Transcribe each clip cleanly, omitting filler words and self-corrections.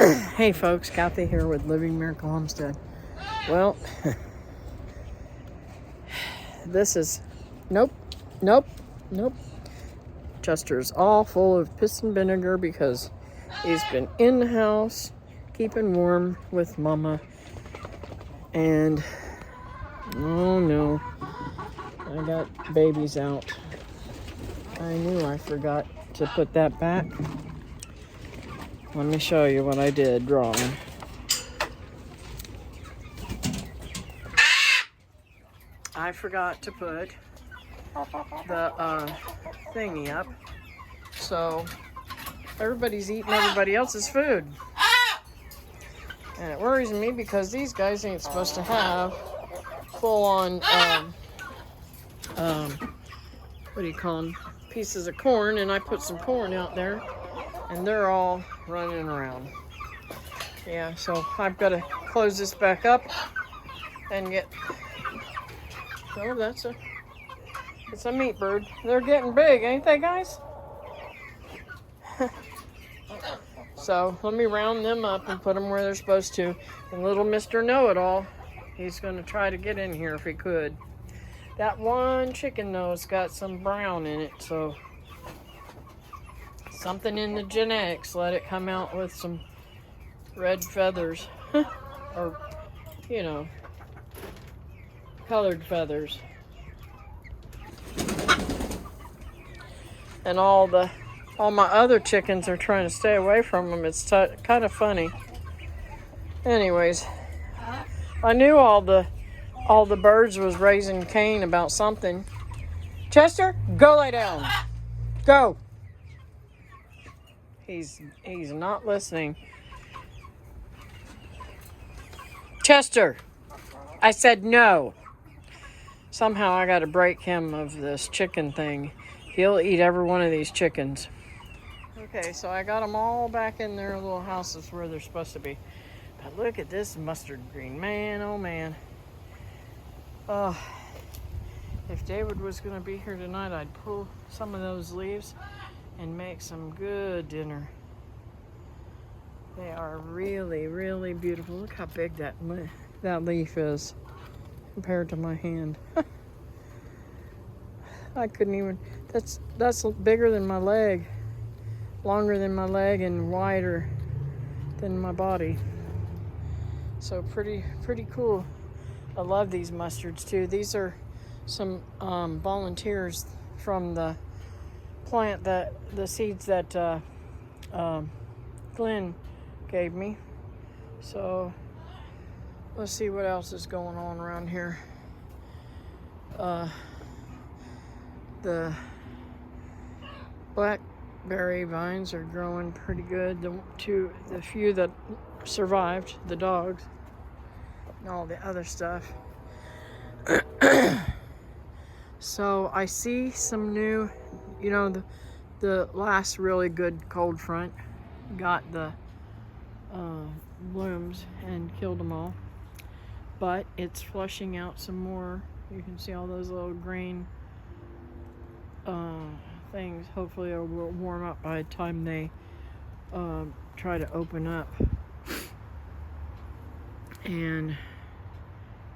Hey folks, Kathy here with Living Miracle Homestead. Well, this is, nope. Chester's all full of piss and vinegar because he's been in the house keeping warm with Mama. And, oh no, I got babies out. I knew I forgot to put that back. Let me show you what I did wrong. I forgot to put the thingy up, so everybody's eating everybody else's food. And it worries me because these guys ain't supposed to have full-on, what do you call them, pieces of corn, and I put some corn out there, and they're all running around. Yeah, so I've got to close this back up and get, oh, it's a meat bird. They're getting big, ain't they, guys? So let me round them up and put them where they're supposed to. And little Mr. Know-It-All, he's going to try to get in here if he could. That one chicken, though, has got some brown in it, so something in the genetics let it come out with some red feathers. Or, you know, colored feathers. And all my other chickens are trying to stay away from them. It's kind of funny. Anyways, I knew all the birds was raising Cain about something. Chester, go lay down. Go. He's not listening. Chester, I said no. Somehow I got to break him of this chicken thing. He'll eat every one of these chickens. Okay, so I got them all back in their little houses where they're supposed to be. But look at this mustard green. Man, oh man. If David was going to be here tonight, I'd pull some of those leaves and make some good dinner. They are really, really beautiful. Look how big that leaf is compared to my hand. I couldn't even, that's bigger than my leg, longer than my leg, and wider than my body. So pretty cool. I love these mustards too. These are some volunteers from the plant the seeds that Glenn gave me. So let's see what else is going on around here. The blackberry vines are growing pretty good. The few that survived, the dogs, and all the other stuff. So I see some new, you know, the last really good cold front got the blooms and killed them all. But it's flushing out some more. You can see all those little green things. Hopefully it will warm up by the time they try to open up. And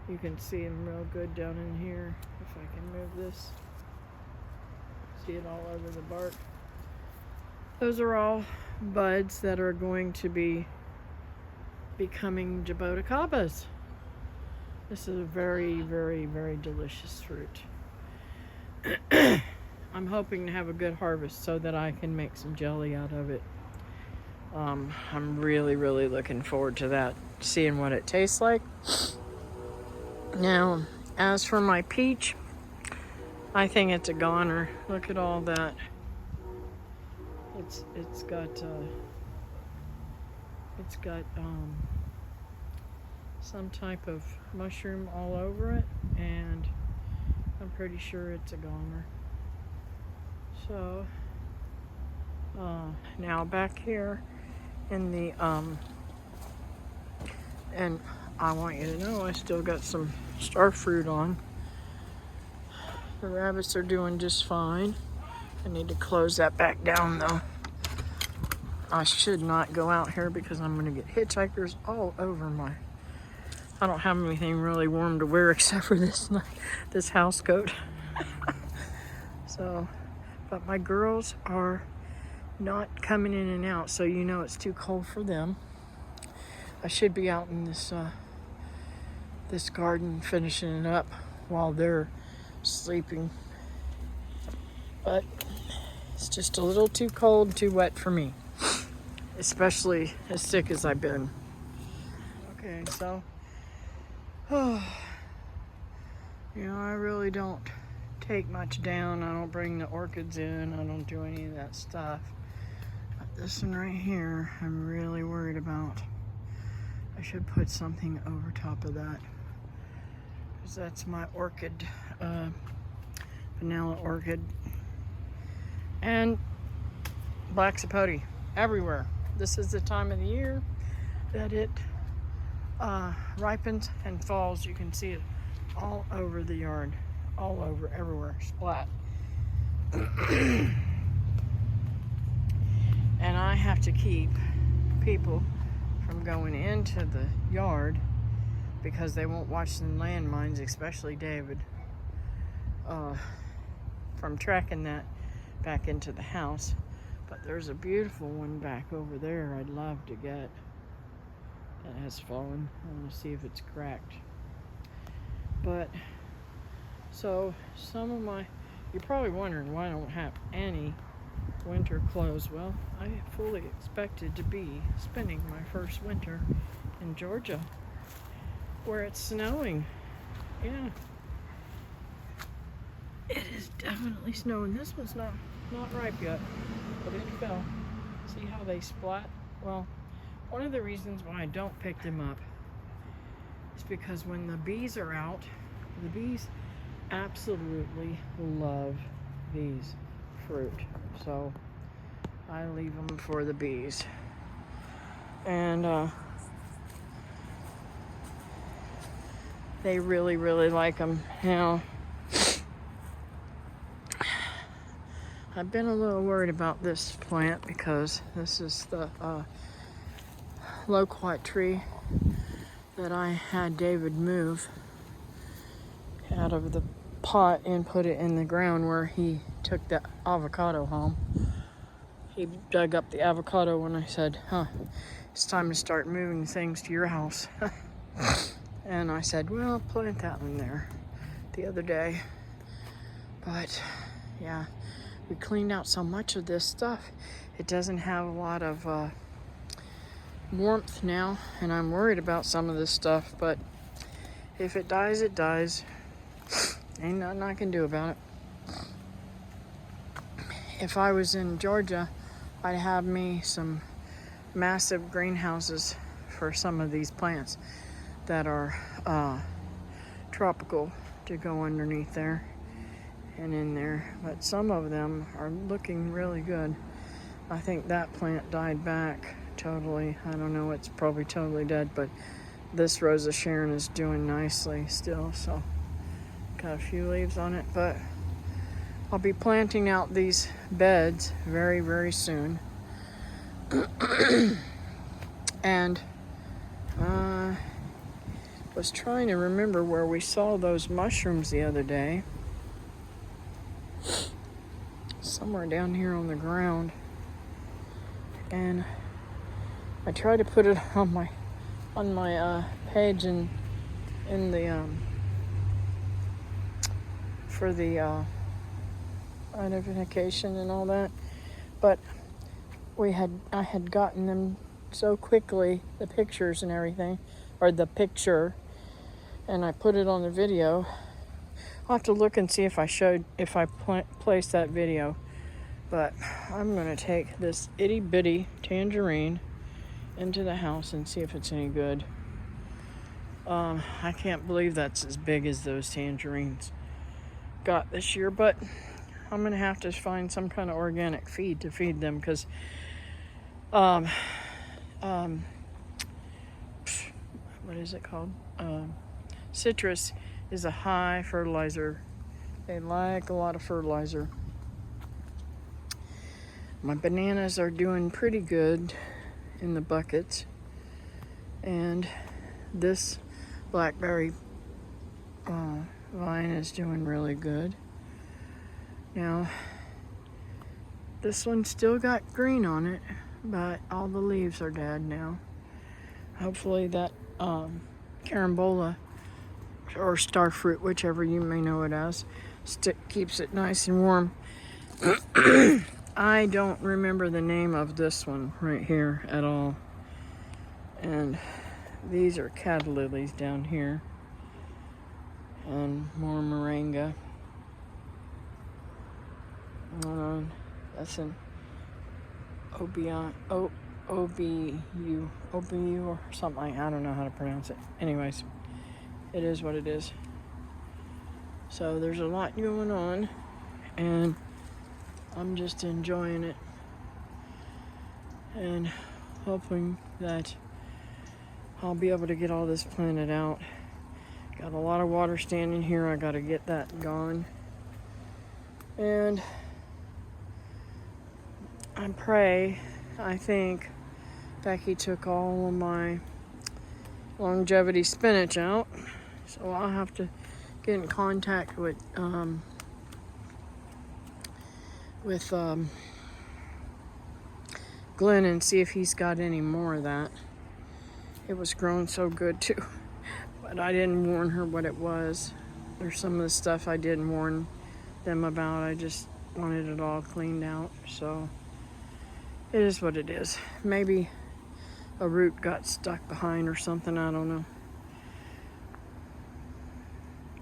you can see them real good down in here. If I can move this, see it all over the bark. Those are all buds that are going to be becoming jaboticabas. This is a very, very, very delicious fruit. I'm hoping to have a good harvest so that I can make some jelly out of it. I'm really, really looking forward to that, seeing what it tastes like. Now, as for my peach, I think it's a goner. Look at all that. It's got some type of mushroom all over it, and I'm pretty sure it's a goner. So now back here in the and I want you to know I still got some star fruit on. The rabbits are doing just fine. I need to close that back down though. I should not go out here because I'm going to get hitchhikers all over my... I don't have anything really warm to wear except for this house coat. So, but my girls are not coming in and out, so you know it's too cold for them. I should be out in this garden finishing it up while they're sleeping. But it's just a little too cold, too wet for me. Especially as sick as I've been. Okay, so, you know, I really don't take much down. I don't bring the orchids in. I don't do any of that stuff. But this one right here, I'm really worried about. I should put something over top of that. Because that's my orchid, vanilla orchid. And black sapote everywhere. This is the time of the year that it ripens and falls. You can see it all over the yard, all over, everywhere, splat. And I have to keep people from going into the yard because they won't watch the landmines, especially David, from tracking that back into the house. But there's a beautiful one back over there I'd love to get that has fallen. I want to see if it's cracked. But, so some of my, you're probably wondering why I don't have any winter clothes. Well, I fully expected to be spending my first winter in Georgia, where it's snowing. Yeah. It is definitely snowing. This one's not ripe yet, but it fell. See how they splat? Well, one of the reasons why I don't pick them up is because when the bees are out, the bees absolutely love these fruit. So I leave them for the bees. And they really, really like them. Now, I've been a little worried about this plant because this is the loquat tree that I had David move out of the pot and put it in the ground where he took the avocado home. He dug up the avocado when I said, it's time to start moving things to your house. And I said, well, plant that one there the other day. But yeah, we cleaned out so much of this stuff. It doesn't have a lot of warmth now, and I'm worried about some of this stuff, but if it dies, it dies. Ain't nothing I can do about it. If I was in Georgia, I'd have me some massive greenhouses for some of these plants that are tropical to go underneath there and in there, but some of them are looking really good. I think that plant died back totally. I don't know, it's probably totally dead, but this Rosa Sharon is doing nicely still, so got a few leaves on it. But I'll be planting out these beds very, very soon. And was trying to remember where we saw those mushrooms the other day. Somewhere down here on the ground. And I tried to put it on my page in the for the identification and all that, but I had gotten them so quickly, the pictures and everything, or the picture, and I put it on the video. I'll have to look and see if I placed that video. But I'm going to take this itty bitty tangerine into the house and see if it's any good. I can't believe that's as big as those tangerines got this year, but I'm going to have to find some kind of organic feed to feed them because what is it called? Citrus is a high fertilizer. They like a lot of fertilizer. My bananas are doing pretty good in the buckets, and this blackberry vine is doing really good. Now, this one still got green on it, but all the leaves are dead now. Hopefully that carambola or starfruit, whichever you may know it as, keeps it nice and warm. I don't remember the name of this one right here at all. And these are catalilies down here. And more moringa. That's an OBU or something. I don't know how to pronounce it. Anyways, it is what it is. So there's a lot going on, and I'm just enjoying it and hoping that I'll be able to get all this planted out. Got a lot of water standing here. I got to get that gone. And I think Becky took all of my longevity spinach out. So I'll have to get in contact with Glenn and see if he's got any more of that. It was growing so good too, but I didn't warn her what it was. There's some of the stuff I didn't warn them about. I just wanted it all cleaned out, so it is what it is. Maybe a root got stuck behind or something, I don't know.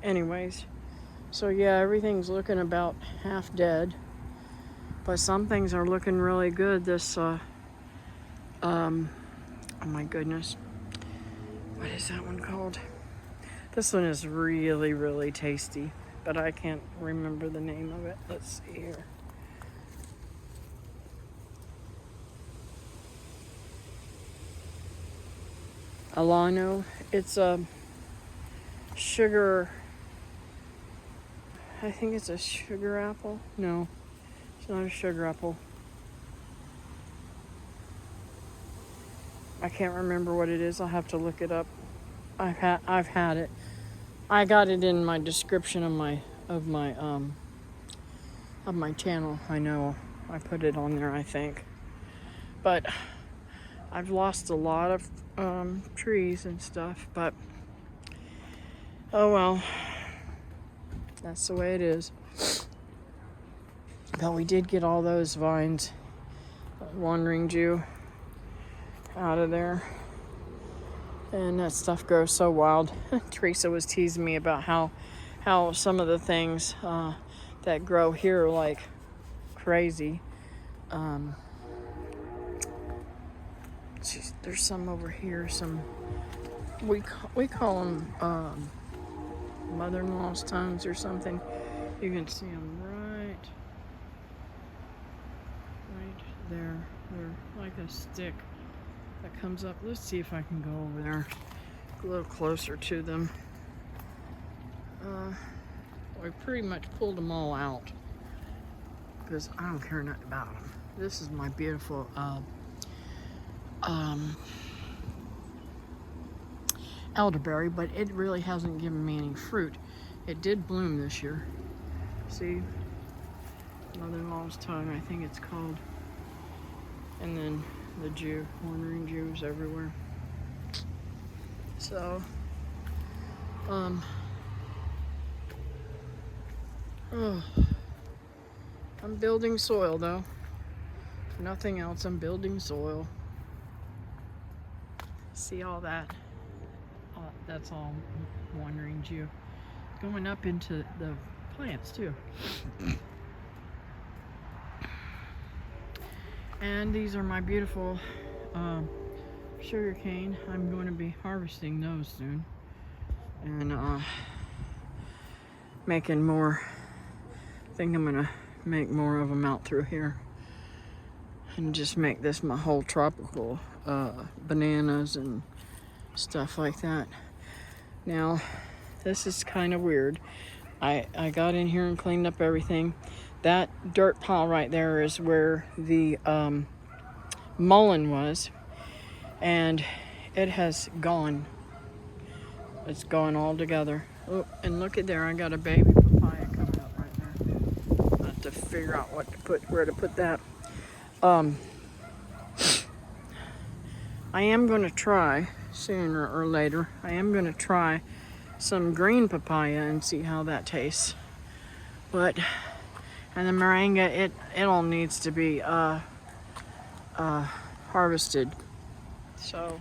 Anyways, so yeah, everything's looking about half dead, but some things are looking really good. This oh my goodness, what is that one called? This one is really, really tasty, but I can't remember the name of it. Let's see here. Alano. It's a sugar, I think it's a sugar apple. No, it's not a sugar apple. I can't remember what it is. I'll have to look it up. I've had it. I got it in my description of my channel. I know I put it on there, I think. But I've lost a lot of trees and stuff, but oh well, that's the way it is. But we did get all those vines, Wandering Jew, out of there, and that stuff grows so wild. Teresa was teasing me about how some of the things that grow here are like crazy. There's some over here. Some we call them mother-in-law's tongues or something. You can see them right there. They're like a stick that comes up. Let's see if I can go over there a little closer to them. We pretty much pulled them all out because I don't care nothing about them. This is my beautiful elderberry, but it really hasn't given me any fruit. It did bloom this year. See, mother-in-law's tongue, I think it's called. And then the Jew, Wandering Jews everywhere. So, I'm building soil though. If nothing else, I'm building soil. See all that? That's all Wandering Jew. Going up into the plants too. And these are my beautiful sugar cane. I'm going to be harvesting those soon. And making more. I think I'm going to make more of them out through here. And just make this my whole tropical bananas and stuff like that. Now, this is kind of weird. I got in here and cleaned up everything. That dirt pile right there is where the mullein was, and it has gone. It's gone all together. Oh, and look at there, I got a baby papaya coming up right there. I have to figure out where to put that. I am going to try sooner or later. I am going to try some green papaya and see how that tastes. And the moringa, it all needs to be harvested. So,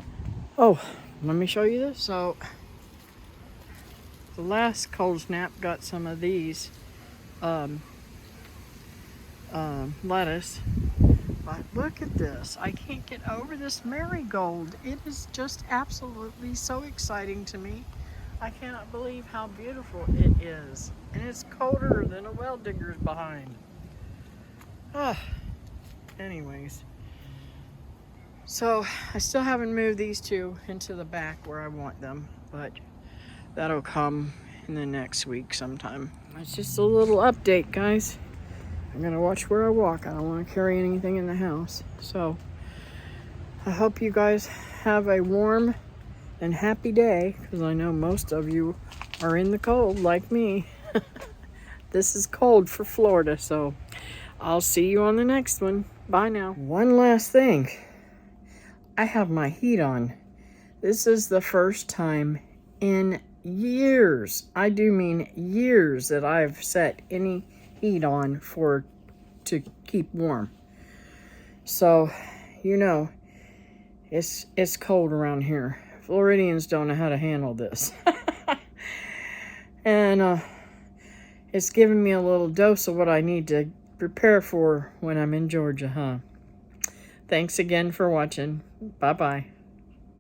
oh, let me show you this. So, the last cold snap got some of these lettuce. But look at this. I can't get over this marigold. It is just absolutely so exciting to me. I cannot believe how beautiful it is. And it's colder than a well digger's behind. Anyways. So, I still haven't moved these two into the back where I want them. But that'll come in the next week sometime. It's just a little update, guys. I'm gonna watch where I walk. I don't want to carry anything in the house. So I hope you guys have a warm and happy day, because I know most of you are in the cold like me. This is cold for Florida, so I'll see you on the next one. Bye now. One last thing. I have my heat on. This is the first time in years, I do mean years, that I've set any heat on to keep warm. So, you know, it's cold around here. Floridians don't know how to handle this. And it's giving me a little dose of what I need to prepare for when I'm in Georgia, huh? Thanks again for watching. Bye-bye.